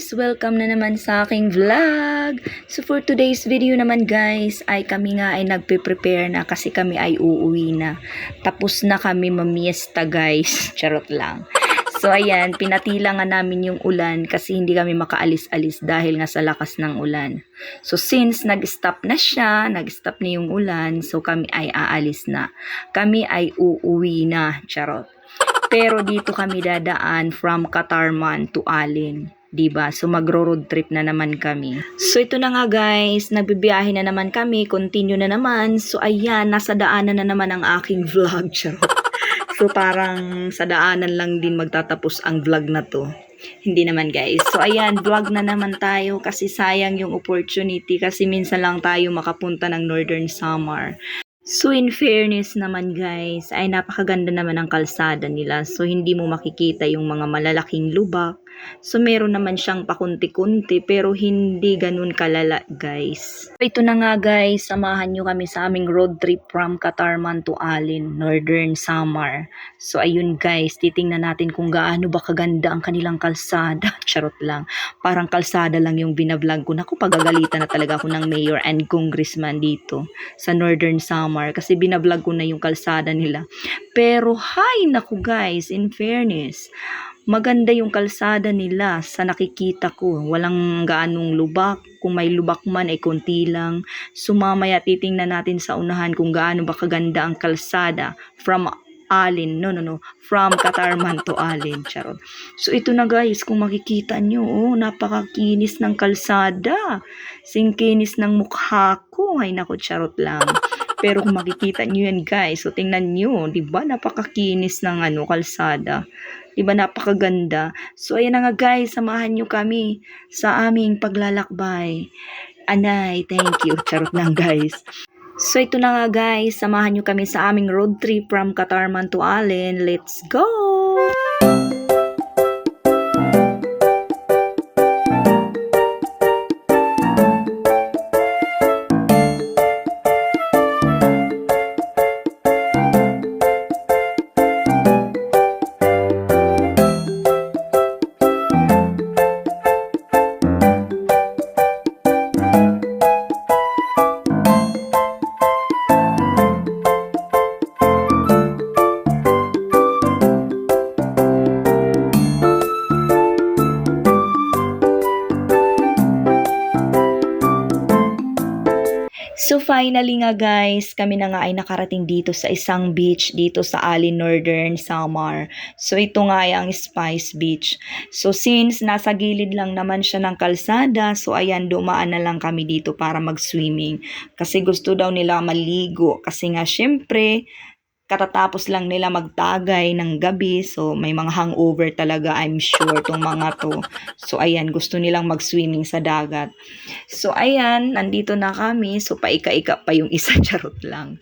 guys! Welcome na naman sa aking vlog! So for today's video naman guys, ay kami nga ay nagpe-prepare na kasi kami ay uuwi na. Tapos na kami mamiesta guys. Charot lang. So ayan, pinatila nga namin yung ulan kasi hindi kami makaalis-alis dahil nga sa lakas ng ulan. So since nag-stop na siya, nag-stop na yung ulan, so kami ay aalis na. Kami ay uuwi na. Charot. Pero dito kami dadaan from Katarman to Alin. Diba? So magro-road trip na naman kami. So ito na nga guys, nagbibiyahe na naman kami, continue na naman. So ayan, nasa daanan na naman ang aking vlog. So parang sa daanan lang din magtatapos ang vlog na to. Hindi naman guys. So ayan, vlog na naman tayo kasi sayang yung opportunity kasi minsan lang tayo makapunta ng Northern Samar. So in fairness naman guys, ay napakaganda naman ang kalsada nila. So hindi mo makikita yung mga malalaking lubak. So meron naman siyang pakunti-kunti pero hindi ganun kalala guys. So, ito na nga guys, samahan nyo kami sa aming road trip from Katarman to Alin, Northern Samar. So ayun guys, titingnan natin kung gaano ba kaganda ang kanilang kalsada. Charot lang. Parang kalsada lang yung binablog ko. Naku, pagagalitan na talaga ako ng mayor and congressman dito sa Northern Samar kasi binablog ko na yung kalsada nila. Pero hay naku guys, in fairness, maganda yung kalsada nila sa nakikita ko. Walang gaanong lubak. Kung may lubak man ay konti lang. So mamaya titingnan natin sa unahan kung gaano ba kaganda ang kalsada from Alin. From Katarman to Alin. Charot. So ito na guys, kung makikita nyo, oh, napakakinis ng kalsada. Singkinis ng mukha ko. Ay naku, charot lang. Pero kung makikita nyo yan guys, so tingnan nyo, diba napakakinis ng kalsada. Diba napakaganda. So ayan na nga guys, samahan nyo kami sa aming paglalakbay. Anay, thank you. Charot lang guys. So ito na nga guys, samahan nyo kami sa aming road trip from Katarman to Alin. Let's go! So finally nga guys, kami na nga ay nakarating dito sa isang beach dito sa Alin, Northern Samar. So ito nga ay ang Spice Beach. So since nasa gilid lang naman siya ng kalsada, so ayan, dumaan na lang kami dito para mag-swimming. Kasi gusto daw nila maligo. Kasi nga syempre, katatapos lang nila magtagay ng gabi. So, may mga hangover talaga, I'm sure, tong mga to. So, ayan, gusto nilang mag-swimming sa dagat. So, ayan, nandito na kami. So, paika-ika pa yung isa, charot lang.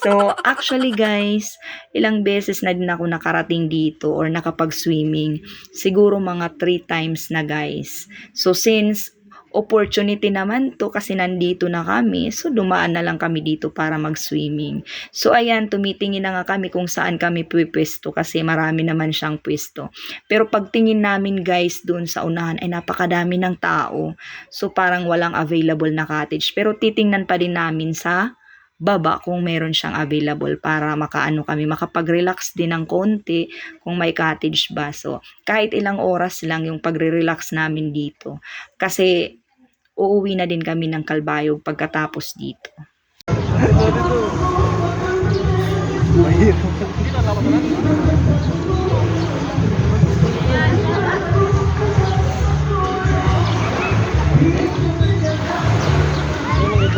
So, actually guys, ilang beses na din ako nakarating dito or nakapag-swimming. Siguro mga 3 times na guys. So, since opportunity naman to kasi nandito na kami, so dumaan na lang kami dito para mag-swimming. So ayan, tumitingin na nga kami kung saan kami pwesto kasi marami naman siyang pwesto. Pero pagtingin namin guys doon sa unahan ay napakadami ng tao. So parang walang available na cottage. Pero titingnan pa din namin sa baba kung meron siyang available para makapag-relax din ng konti kung may cottage ba. So kahit ilang oras lang yung pagre-relax namin dito. Kasi uuwi na din kami ng Calbayog pagkatapos dito.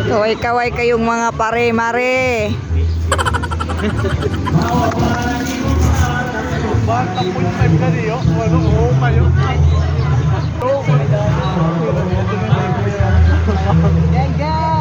Kaway-kaway kayong mga pare-mare. Gang, gang.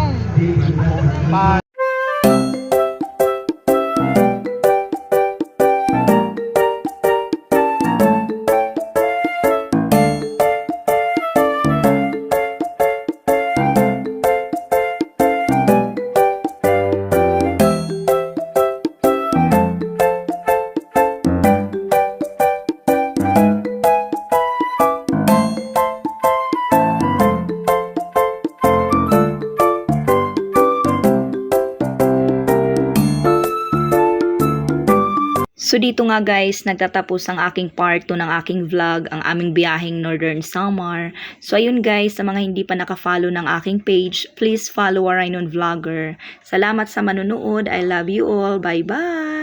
So dito nga guys, nagtatapos ang aking part 2 ng aking vlog, ang aming biyaheng Northern Samar. So ayun guys, sa mga hindi pa naka-follow ng aking page, please follow Rainon Vlogger. Salamat sa manunood. I love you all. Bye bye!